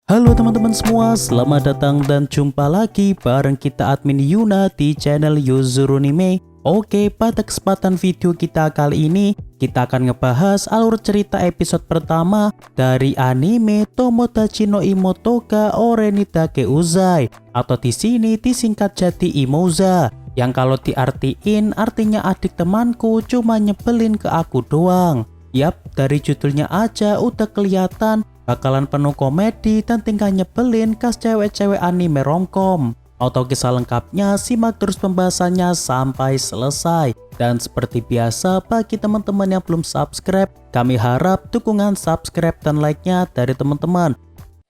Halo teman-teman semua, selamat datang dan jumpa lagi bareng kita admin Yuna di channel Yuzurunime. Oke, pada kesempatan video kita kali ini, kita akan ngebahas alur cerita episode pertama dari anime Tomodachi no Imotoga Orenitake Uzai, atau di sini disingkat jadi Imoza, yang kalau diartiin artinya adik temanku cuma nyebelin ke aku doang. Yap, dari judulnya aja udah kelihatan bakalan penuh komedi dan tingkah nyebelin khas cewek-cewek anime romcom. Atau kisah lengkapnya simak terus pembahasannya sampai selesai. Dan seperti biasa bagi teman-teman yang belum subscribe, kami harap dukungan subscribe dan like-nya dari teman-teman.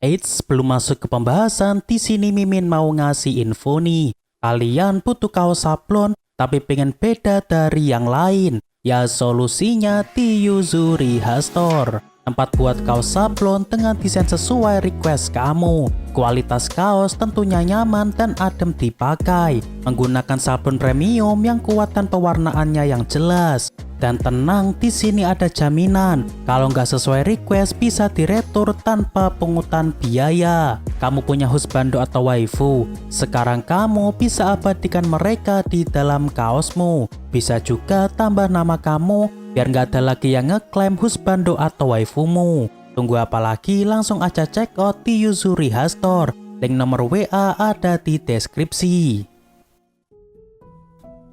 Eits, sebelum masuk ke pembahasan, di sini Mimin mau ngasih info nih. Kalian butuh kaos sablon tapi pengen beda dari yang lain? Ya solusinya di Yuzuriha Store. Tempat buat kaos sablon dengan desain sesuai request kamu. Kualitas kaos tentunya nyaman dan adem dipakai. Menggunakan sablon premium yang kuat dan pewarnaannya yang jelas. Dan tenang, di sini ada jaminan. Kalau nggak sesuai request bisa diretur tanpa pungutan biaya. Kamu punya husbando atau waifu, sekarang kamu bisa abadikan mereka di dalam kaosmu. Bisa juga tambah nama kamu biar nggak ada lagi yang ngeklaim husbando atau waifumu. Tunggu apa lagi, langsung aja check out di Yuzuriha Store. Link nomor WA ada di deskripsi.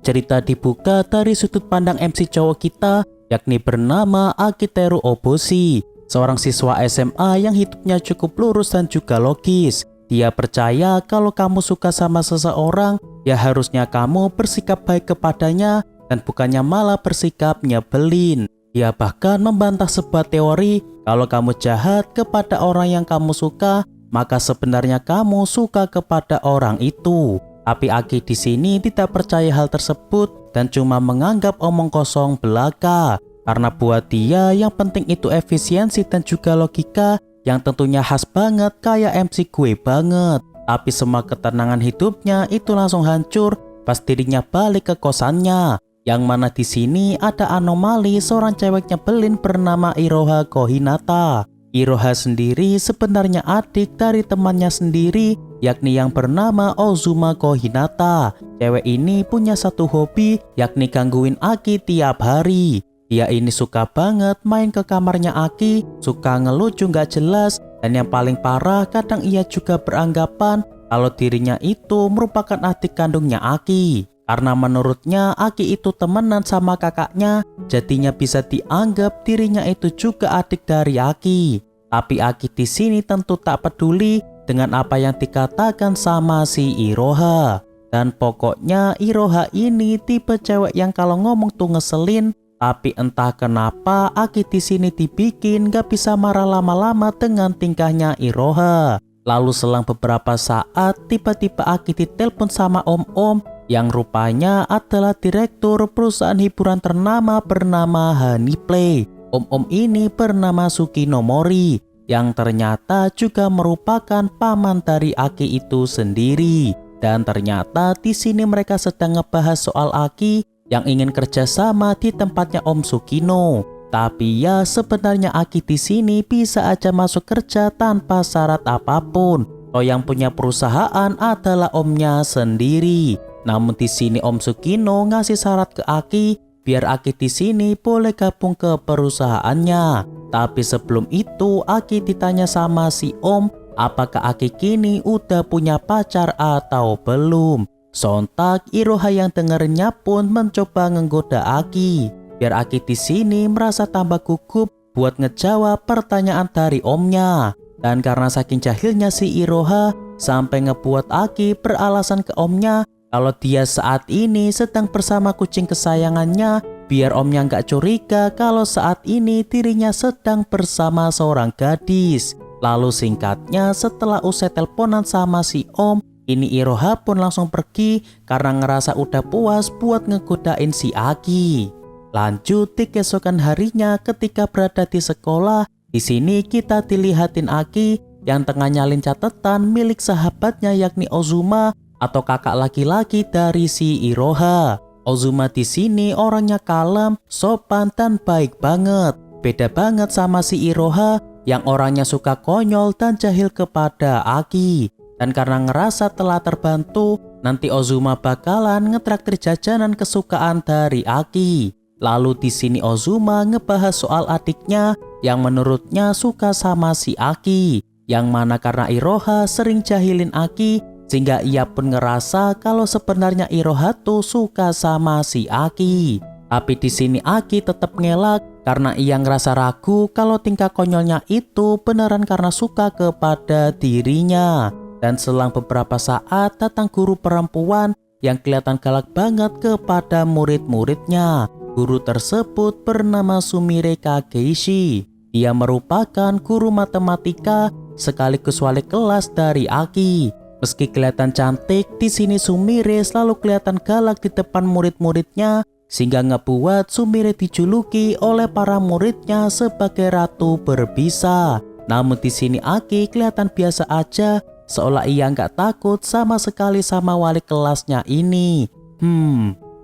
Cerita dibuka dari sudut pandang MC cowok kita, yakni bernama Akiteru Oboshi, seorang siswa SMA yang hidupnya cukup lurus dan juga logis. Dia percaya kalau kamu suka sama seseorang, ya harusnya kamu bersikap baik kepadanya dan bukannya malah bersikap nyebelin. Dia bahkan membantah sebuah teori kalau kamu jahat kepada orang yang kamu suka, maka sebenarnya kamu suka kepada orang itu. Tapi Aki di sini tidak percaya hal tersebut dan cuma menganggap omong kosong belaka. Karena buat dia yang penting itu efisiensi dan juga logika yang tentunya khas banget kayak MC gue banget. Tapi semua ketenangan hidupnya itu langsung hancur pas dirinya balik ke kosannya. Yang mana di sini ada anomali seorang cewek nyebelin bernama Iroha Kohinata. Iroha sendiri sebenarnya adik dari temannya sendiri, yakni yang bernama Ozuma Kohinata. Cewek ini punya satu hobi, yakni gangguin Aki tiap hari. Dia ini suka banget main ke kamarnya Aki, suka ngelucu gak jelas, dan yang paling parah kadang ia juga beranggapan kalau dirinya itu merupakan adik kandungnya Aki. Karena menurutnya Aki itu temenan sama kakaknya, jadinya bisa dianggap dirinya itu juga adik dari Aki. Tapi Aki di sini tentu tak peduli dengan apa yang dikatakan sama si Iroha. Dan pokoknya Iroha ini tipe cewek yang kalau ngomong tuh ngeselin, tapi entah kenapa Aki di sini dibikin gak bisa marah lama-lama dengan tingkahnya Iroha. Lalu selang beberapa saat tiba-tiba Aki ditelepon sama om-om yang rupanya adalah direktur perusahaan hiburan ternama bernama Honeyplay. Om-om ini bernama Sukinomori, yang ternyata juga merupakan paman dari Aki itu sendiri. Dan ternyata di sini mereka sedang ngebahas soal Aki yang ingin kerjasama di tempatnya Om Sukino. Tapi ya sebenarnya Aki di sini bisa aja masuk kerja tanpa syarat apapun. Toh yang punya perusahaan adalah omnya sendiri. Namun di sini Om Sukino ngasih syarat ke Aki biar Aki di sini boleh gabung ke perusahaannya. Tapi sebelum itu Aki ditanya sama si Om, apakah Aki kini udah punya pacar atau belum. Sontak Iroha yang dengernya pun mencoba menggoda Aki biar Aki di sini merasa tambah gugup buat ngejawab pertanyaan dari omnya. Dan karena saking jahilnya si Iroha sampai ngebuat Aki beralasan ke omnya kalau dia saat ini sedang bersama kucing kesayangannya, biar omnya nggak curiga kalau saat ini dirinya sedang bersama seorang gadis. Lalu singkatnya setelah usai teleponan sama si om, ini Iroha pun langsung pergi karena ngerasa udah puas buat ngegodain si Aki. Lanjut di keesokan harinya ketika berada di sekolah, di sini kita dilihatin Aki yang tengah nyalin catatan milik sahabatnya yakni Ozuma, atau kakak laki-laki dari si Iroha. Ozuma di sini orangnya kalem, sopan dan baik banget. Beda banget sama si Iroha yang orangnya suka konyol dan jahil kepada Aki. Dan karena ngerasa telah terbantu, nanti Ozuma bakalan ngetraktir jajanan kesukaan dari Aki. Lalu di sini Ozuma ngebahas soal adiknya yang menurutnya suka sama si Aki, yang mana karena Iroha sering jahilin Aki, sehingga ia pun ngerasa kalau sebenarnya Iroha tuh suka sama si Aki. Tapi di sini Aki tetap ngelak karena ia ngerasa ragu kalau tingkah konyolnya itu beneran karena suka kepada dirinya. Dan selang beberapa saat datang guru perempuan yang kelihatan galak banget kepada murid-muridnya. Guru tersebut bernama Sumire Kageishi. Dia merupakan guru matematika sekaligus wali kelas dari Aki. Meski kelihatan cantik, di sini Sumire selalu kelihatan galak di depan murid-muridnya, sehingga ngebuat Sumire dijuluki oleh para muridnya sebagai ratu berbisa. Namun di sini Aki kelihatan biasa aja, seolah ia nggak takut sama sekali sama wali kelasnya ini.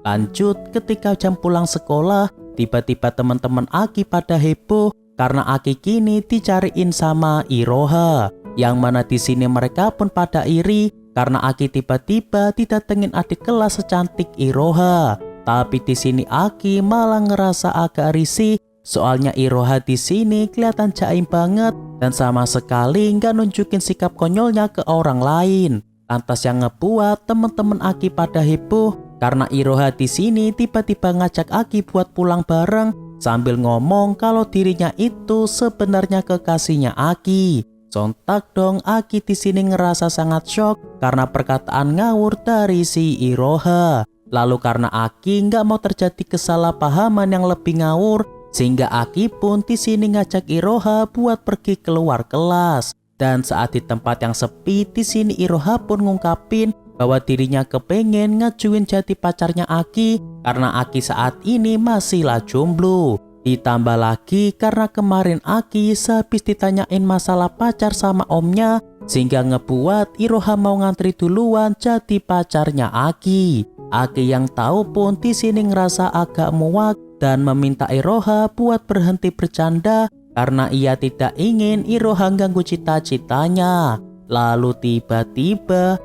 Lanjut, ketika jam pulang sekolah, tiba-tiba teman-teman Aki pada heboh karena Aki kini dicariin sama Iroha. Yang mana di sini mereka pun pada iri karena Aki tiba-tiba didatengin adik kelas secantik Iroha. Tapi di sini Aki malah ngerasa agak risih, soalnya Iroha di sini kelihatan jaim banget dan sama sekali nggak nunjukin sikap konyolnya ke orang lain. Lantas yang ngebuat teman-teman Aki pada heboh karena Iroha di sini tiba-tiba ngajak Aki buat pulang bareng sambil ngomong kalau dirinya itu sebenarnya kekasihnya Aki. Sontak dong Aki di sini ngerasa sangat shock karena perkataan ngawur dari si Iroha. Lalu karena Aki nggak mau terjadi kesalahpahaman yang lebih ngawur, sehingga Aki pun di sini ngajak Iroha buat pergi keluar kelas. Dan saat di tempat yang sepi, di sini Iroha pun ngungkapin bahwa dirinya kepengen ngajuin jadi pacarnya Aki karena Aki saat ini masihlah jomblo. Ditambah lagi karena kemarin Aki sehabis ditanyain masalah pacar sama omnya, sehingga ngebuat Iroha mau ngantri duluan jadi pacarnya Aki. Aki yang tahu pun di sini ngerasa agak muak dan meminta Iroha buat berhenti bercanda karena ia tidak ingin Iroha ganggu cita-citanya. Lalu tiba-tiba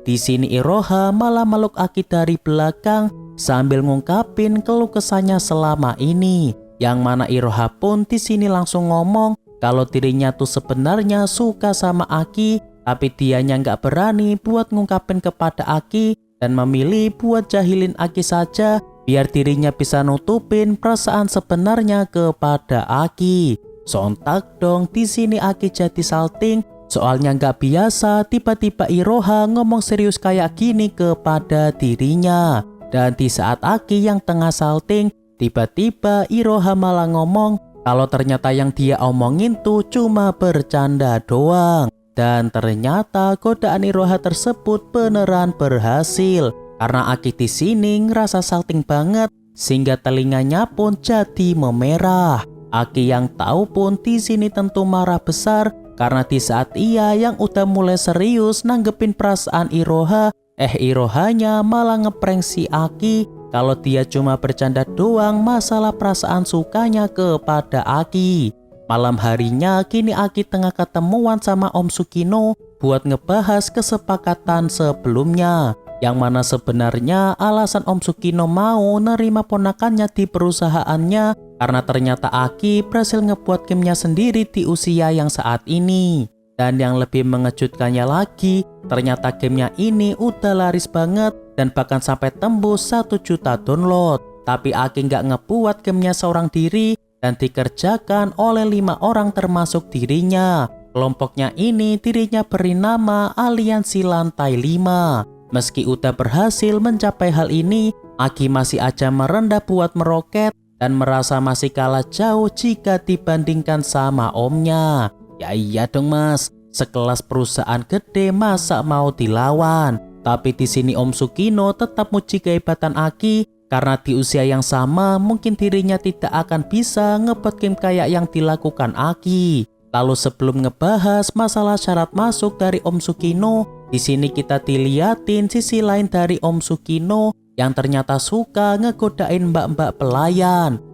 di sini Iroha malah meluk Aki dari belakang sambil ngungkapin keluh kesahnya selama ini. Yang mana Iroha pun di sini langsung ngomong kalau dirinya tuh sebenarnya suka sama Aki, tapi dianya nggak berani buat ngungkapin kepada Aki dan memilih buat jahilin Aki saja biar dirinya bisa nutupin perasaan sebenarnya kepada Aki. Sontak dong di sini Aki jadi salting, soalnya nggak biasa tiba-tiba Iroha ngomong serius kayak gini kepada dirinya. Dan di saat Aki yang tengah salting, tiba-tiba Iroha malah ngomong kalau ternyata yang dia omongin tuh cuma bercanda doang. Dan ternyata godaan Iroha tersebut beneran berhasil karena Aki di sini ngerasa salting banget sehingga telinganya pun jadi memerah. Aki yang tahu pun di sini tentu marah besar karena di saat ia yang udah mulai serius nanggepin perasaan Iroha, Irohanya malah ngeprank si Aki kalau dia cuma bercanda doang masalah perasaan sukanya kepada Aki. Malam harinya kini Aki tengah ketemuan sama Om Sukino buat ngebahas kesepakatan sebelumnya. Yang mana sebenarnya alasan Om Sukino mau nerima ponakannya di perusahaannya karena ternyata Aki berhasil ngebuat gamenya sendiri di usia yang saat ini. Dan yang lebih mengejutkannya lagi, ternyata gamenya ini udah laris banget dan bahkan sampai tembus 1 juta download. Tapi Aki nggak ngebuat gamenya seorang diri dan dikerjakan oleh 5 orang termasuk dirinya. Kelompoknya ini dirinya beri nama Aliansi Lantai 5. Meski udah berhasil mencapai hal ini, Aki masih aja merendah buat meroket dan merasa masih kalah jauh jika dibandingkan sama omnya. Ya iya dong mas, sekelas perusahaan gede masa mau dilawan. Tapi di sini Om Sukino tetap muji kehebatan Aki karena di usia yang sama mungkin dirinya tidak akan bisa ngebuat game kayak yang dilakukan Aki. Lalu sebelum ngebahas masalah syarat masuk dari Om Sukino, di sini kita diliatin sisi lain dari Om Sukino yang ternyata suka ngegodain mbak-mbak pelayan.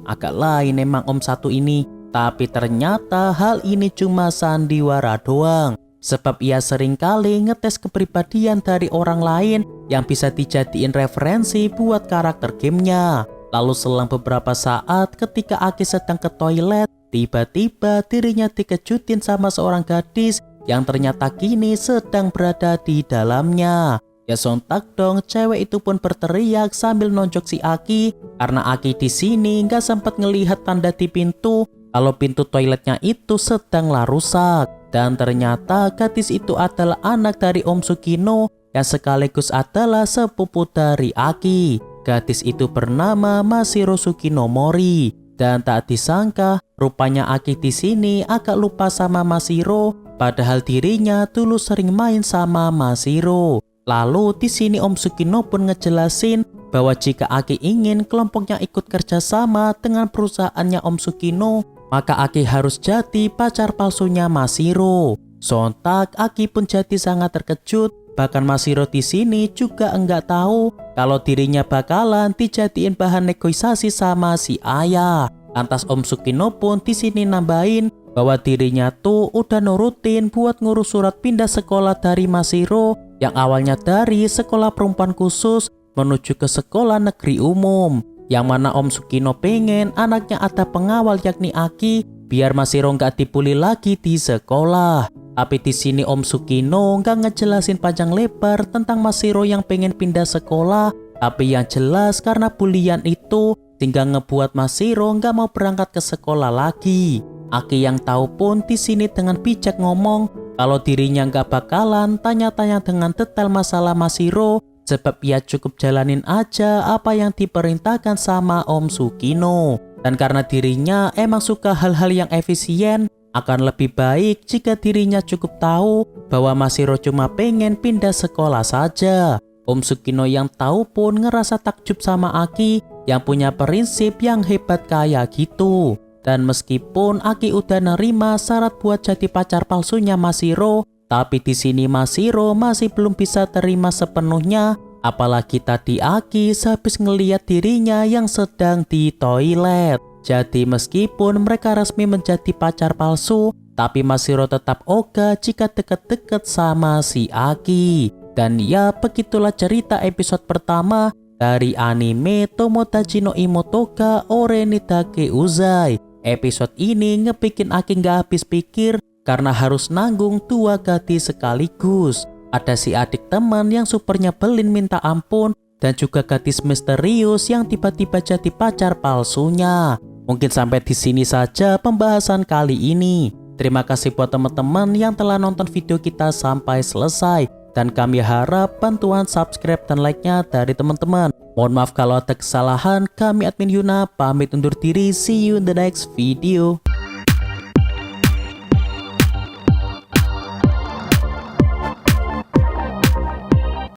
Agak lain emang Om satu ini. Tapi ternyata hal ini cuma sandiwara doang. Sebab ia seringkali ngetes kepribadian dari orang lain yang bisa dijadiin referensi buat karakter gamenya. Lalu selang beberapa saat ketika Aki sedang ke toilet, tiba-tiba dirinya dikejutin sama seorang gadis yang ternyata kini sedang berada di dalamnya. Ya sontak dong, cewek itu pun berteriak sambil nonjok si Aki karena Aki di sini nggak sempat ngelihat tanda di pintu kalau pintu toiletnya itu sedanglah rusak. Dan ternyata gadis itu adalah anak dari Om Sukino yang sekaligus adalah sepupu dari Aki. Gadis itu bernama Mashiro Sukinomori. Dan tak disangka, rupanya Aki di sini agak lupa sama Mashiro, padahal dirinya dulu sering main sama Mashiro. Lalu di sini Om Sukino pun ngejelasin bahwa jika Aki ingin kelompoknya ikut kerjasama dengan perusahaannya Om Sukino, maka Aki harus jadi pacar palsunya Mashiro. Sontak Aki pun jadi sangat terkejut. Bahkan Mashiro di sini juga enggak tahu kalau dirinya bakalan dijadiin bahan negosiasi sama si ayah. Lantas Om Sukino pun di sini nambahin bahwa dirinya tuh udah nurutin buat ngurus surat pindah sekolah dari Mashiro yang awalnya dari sekolah perempuan khusus menuju ke sekolah negeri umum. Yang mana Om Sukino pengen anaknya ada pengawal yakni Aki biar Mashiro nggak dibully lagi di sekolah. Tapi di sini Om Sukino nggak ngejelasin panjang lebar tentang Mashiro yang pengen pindah sekolah. Tapi yang jelas karena bulian itu sehingga ngebuat Mashiro nggak mau berangkat ke sekolah lagi. Aki yang tahu pun di sini dengan bijak ngomong kalau dirinya nggak bakalan tanya-tanya dengan detail masalah Mashiro, sebab ia cukup jalanin aja apa yang diperintahkan sama Om Sukino. Dan karena dirinya emang suka hal-hal yang efisien, akan lebih baik jika dirinya cukup tahu bahwa Mashiro cuma pengen pindah sekolah saja. Om Sukino yang tahu pun ngerasa takjub sama Aki yang punya prinsip yang hebat kayak gitu. Dan meskipun Aki udah nerima syarat buat jadi pacar palsunya Mashiro, tapi di sini Mashiro masih belum bisa terima sepenuhnya. Apalagi tadi Aki sehabis ngeliat dirinya yang sedang di toilet. Jadi meskipun mereka resmi menjadi pacar palsu, tapi Mashiro tetap ogah jika deket-deket sama si Aki. Dan ya begitulah cerita episode pertama dari anime Tomodachi no Imotoga Ore ni Dake Uzai. Episode ini ngebikin Aki nggak habis pikir karena harus nanggung dua gadis sekaligus. Ada si adik teman yang super nyebelin minta ampun dan juga gadis misterius yang tiba-tiba jadi pacar palsunya. Mungkin sampai di sini saja pembahasan kali ini. Terima kasih buat teman-teman yang telah nonton video kita sampai selesai. Dan kami harap bantuan subscribe dan like-nya dari teman-teman. Mohon maaf kalau ada kesalahan. Kami admin Yuna pamit undur diri. See you in the next video.